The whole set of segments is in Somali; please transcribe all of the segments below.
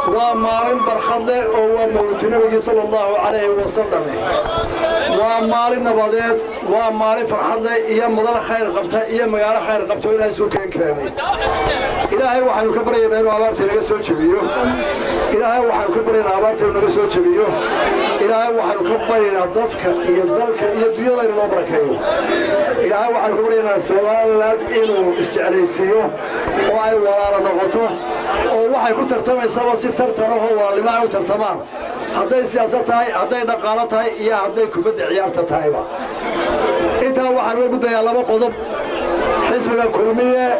ومالين برخضة وموت النبي صلى الله عليه وسلم ومالين نبضات ومالين فرحضة يا مضر خير قبتها يا مجال خير قبتها إلى سوكين كاني إلهي وحنا كبرنا إنه عبارة نجسوا شبيه إلهي وحنا كبرنا عبارة نجسوا شبيه إلهي وحنا كبرنا ضدك يدلك يدير إلى بركيه إلهي وحنا كبرنا سؤال لا إنه استعليسيه وعي ولا نقطه ووحي كترتمي سوا سترتنا هو اللي معه ترتمان هذي سياستها هذي نقالتها يا هذي كفد عيارتها هاي أنت وحنا نقول يا لما قضب حزبك الكلمية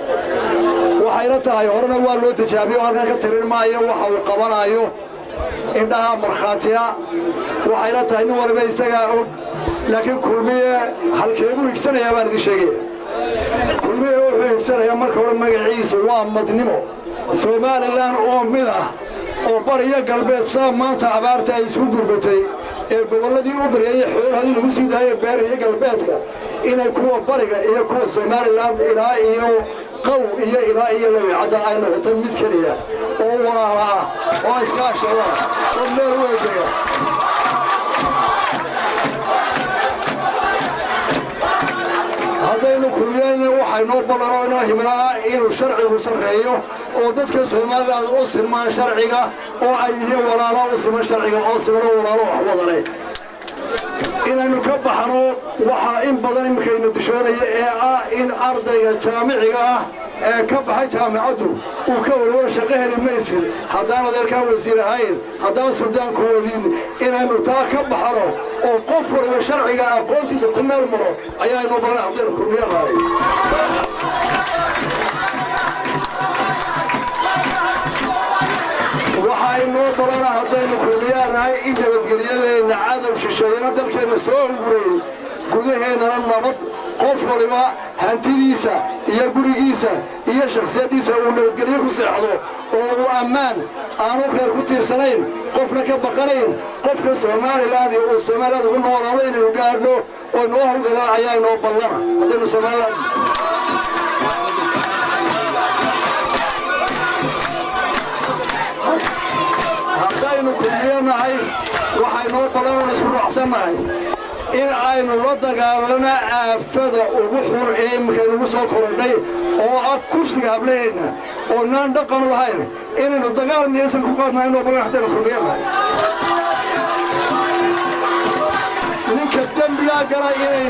وحيرتها يورنا والو تجابي وأنا كترين معي وحول قبلايو إنها مرخاتيا وحيرتها إنه ولا بيستجاعون لكن كلمية هالكيبو يكسر يا بارد شيء كلمية يكسر يا مركور مجعيس وامد نمو سومال الله أمده وبرية قلبي صام ما تعبرت أي سوق قربتي الذي أبري حول هذه المسجد هاي بارية قلبتك إن يكون برية يكون سومال الله إلهي قو إلهي لو عدا عين وتمد كريه ولا وإسكاش الله والنور وجهه هذين كلنا وحنو بلرنا همنا إنه شرع وسرعيه ودتك سومال أصل ما شرعيه وأيه ولا لا أصل ما شرعيه أصل ولا لا وضري إن نكبحنا وحائم بدن مكين الدشوري إن أرض جامعية كبح جامعته وكون ولا شقيه الميسر حضارة ذلك وزير هاين حضارة السودان كودين إن نتكبحنا وقفر وشرعية قوتي سكمل المرو أيها نبرة عبدالكم يا غاي waxay noo balana hadaynu kuliyanahay inta badgeliyada cadow shisheeyana dalkeena soo guray gudaheena nabad qof waliba hantidiisa iyo gurigiisa iyo shakhsiyadiisa uu nabadgeliyo ku seexdo oo uu ammaan aanu reer ku tiirsanayn qofna ka baqanayn qofka Soomaaliland oo Soomaaliland ugu noolaado inuu gaadho oo noo hawlgala ayaa noo balana hadaynu Soomaaliland hadaynu kuliyanahay waxay noo balana isku raacsanahay إن عين الوضع قالنا أفضل وبحر إيه مكان وصل كردي أو أكوفس قبلنا أو نندقن وهاي إن الوضع قال ميسر كقادنا إنه بقى حتى نكملها نك الدم بيا قرا إيه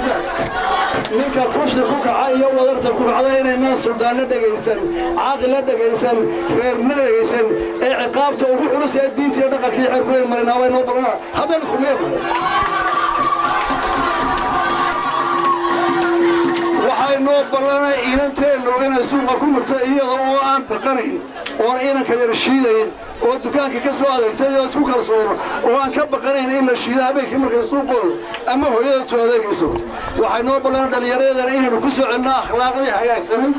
نك كوفس كوك عاية وضرت كوك على الناس سودان دقيسن عاقل دقيسن غير دقيسن عقابته وبحر سيدين تيدقى كي يحرقون مرنا وين وبرنا هذا نكملها waxay noo baranay inanteenu inay suuqa ku marto iyada oo aan baqanayn oo inaan ka yar shiidayn oo dukaanka ka soo adeegtay oo isku kalsoon oo aan ka baqanayn in la shiido habeenkii markay suuqooda ama hooyada soo adeegayso waxay noo baranay dhalinyarada inaynu ku soo celino akhlaaqdii hagaagsanay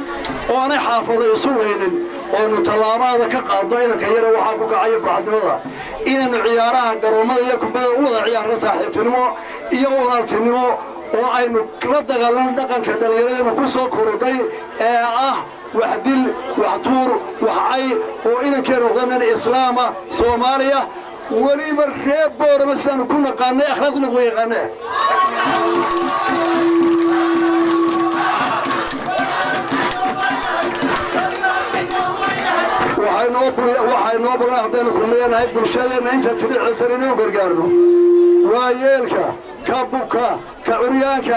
oo aanay xaafado isu weynin oo talaabada ka qaado inanka yar waxa ku kacay bacdimada inaynu ciyaaraha garoomada iyo kubadda u wada ciyaarno saaxiibtinimo iyo walaaltinimo oo aynu la dagaalan dhaqanka dhalinyarada ku soo korodhay wax dil wax tuur wax ay oo inankeenu qadana islaama Soomaaliya waliba reeb boorama saan ku naqaanay akhlaaqna way yaqaanay waxay noo barahdeen kulmeenahay bulshadeena inta tidicsan inuu gargaarno waayeelka kabuka كعريانك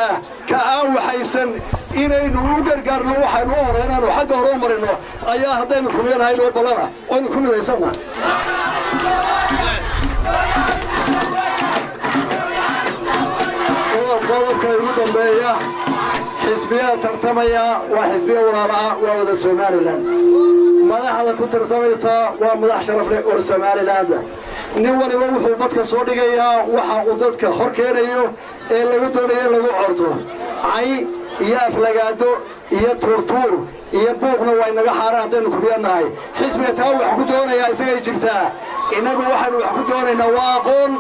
كأو حيسن إنه نوجر قرن واحد نور هنا وحاجة رومر إنه أيها هذين كلنا هاي لو بلنا وين كلنا يسمع والله كيرودن بيا حزبية ترتميا وحزبية وراء وودا سوماليلاند مدح هذا كنت رسميتها ومدح شرف لي سوماليلاند نوالي وحو بدك صودقيا وحا وددك حركينيو ee lagu doonayo lagu qorto ay iyo aflagaado iyo tortuur iyo buuqna way naga xaraadeen ku biyanahay xisbiga taa wax ku doonaya isaga jirtaa inagu waxaan wax ku doonaynaa waa aqoon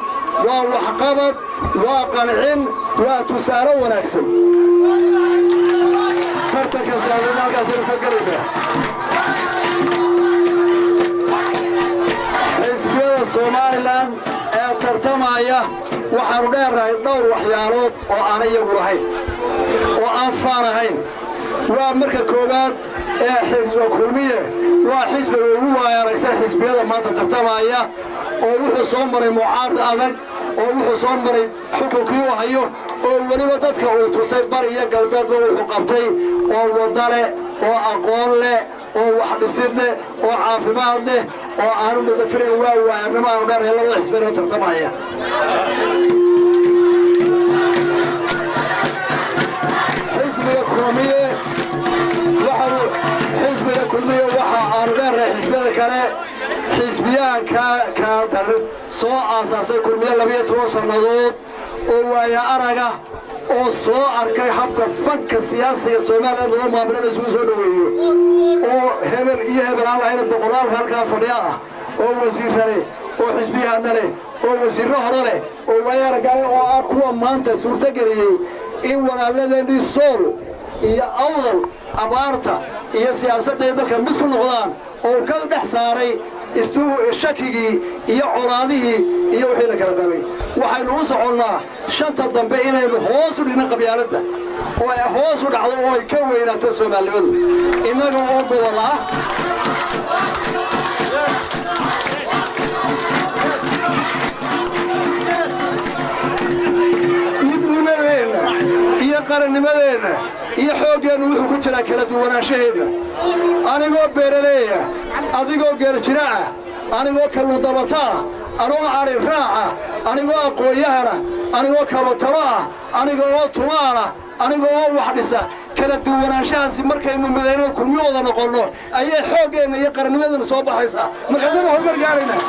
waa wax qabad waa qancin waa tusaale wanaagsan tartanka saadaalkaas ka galida Somaliland tartamaya waxaan dheerahay dhowr waxyaalood oo aan iyagu lahayn oo aan faanahayn waa marka koobaad xisbiga kulmiye waa xisbiga ugu waayaraysan xisbiyada maanta tartamaya oo wuxuu soo maray mucaarad adag oo wuxuu soo maray xukunkii uu hayo oo waliba dadka uu tusay bari iyo galbeedba wuxuu qabtay oo wadale oo aqoon leh oo wax dhisid leh oo caafimaad leh oo aanu mudafireen waa waayarnimo aanu dheerahay labada xisbiga tartamaya حزب كلية وحا أرغر حزب كله حزبيان كادر سو أساس كلية لبيه توصل نضوط ويا أرغا oo soo arkay habka fanka siyaasiga Soomaaliyeed oo maamulada isku soo dhaweeyo oo hebel iyo hebel aan lahayn boqolaal halka fadhiya oo wasiirrada oo xisbiyaana leh oo wasiirro hore leh oo waayarga oo kuwa maanta suurta galiyay in walaaladeenii sool iyo awdal abaarta iyo siyaasadda dalka mid ku noqdaan oo ka dhex saaray shakigii iyo colaadihii iyo wixii la kala qabay waxaynu u soconnaa shanta dambe inaynu hoos u dhigno qabyaaladda oo ay hoos u dhacdo oo ay ka weynaato Soomaaliyadu innaga oo gobol ah midnimadeena iyo qarannimadeena iyo xooggeenu wuxuu ku jiraa kala duwanaanshaheena anigoo beeraleeya adigoo geerjira ah anigoo kalluun dabata ah anigoo ari raaca anigoo aqoonyahana anigoo kabatalo ah anigoo tumaana anigoo wax dhisa kala duwanaanshahaasi markaynu midayno kulmiyooda noqonno ayay xooggeena iyo qarannimadeena soo baxaysaa markaasaynu horumar gaaraynaa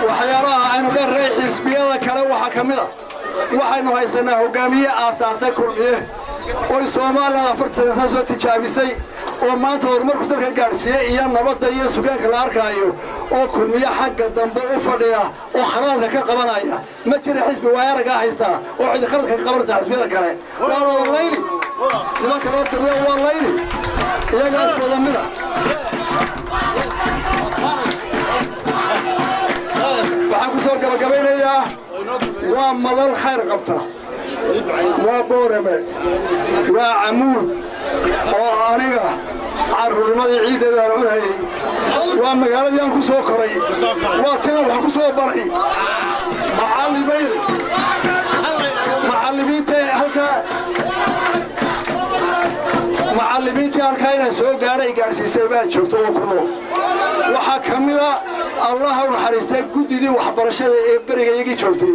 waxyaalaha aynu dheerray xisbiyada kale waxaa ka mid ah waxaynu haysanaa hogaamiye aasaasay kulmiye oo Soomaaliya afartan soo tijaabisay oo maanta horumarku dalka gaarsiiyay iyo nabadda iyo sugaanka la arkayo oo kulmiye xagga dambe u fadhiya oo xalaadka ka qabanaya ma jira xisbi waayaraga haysta oo cid khaladka ka qabanaysa xisbiyada kale waa layli nimanka la tabiyo waa layli iyagaas wadamida waxaan ku soo gabagabeynayaa waa madal khayr qabta waa boorame waa camuud oo aniga carruurnimadii ciideeda aan cunayay waa magaaladii aan ku soo koray waa tina wax ku soo baray macallimiintii halkaa inaan soo gaaray gaarsiisay baa joogto oo ku nool waxaa ka mida allah u naxariistay guddidii waxbarashada ee berigayagii joogtay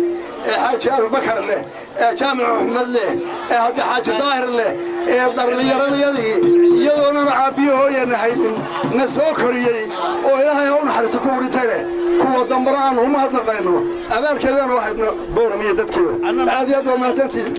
ee xaaji abubakar leh ee jaamic axmed leh ee haddi xaaji daahir leh ee dhallinyaradayadii iyadoonan caabiyahooyana haynin na soo koriyey oo ilaahay ha u naxariisto ku urintay leh kuwa dambana aan uma hadnaqayno abaalkeedana waxaynu bowramiyo dadkeeda aad iyo aad waa mahadsantihiin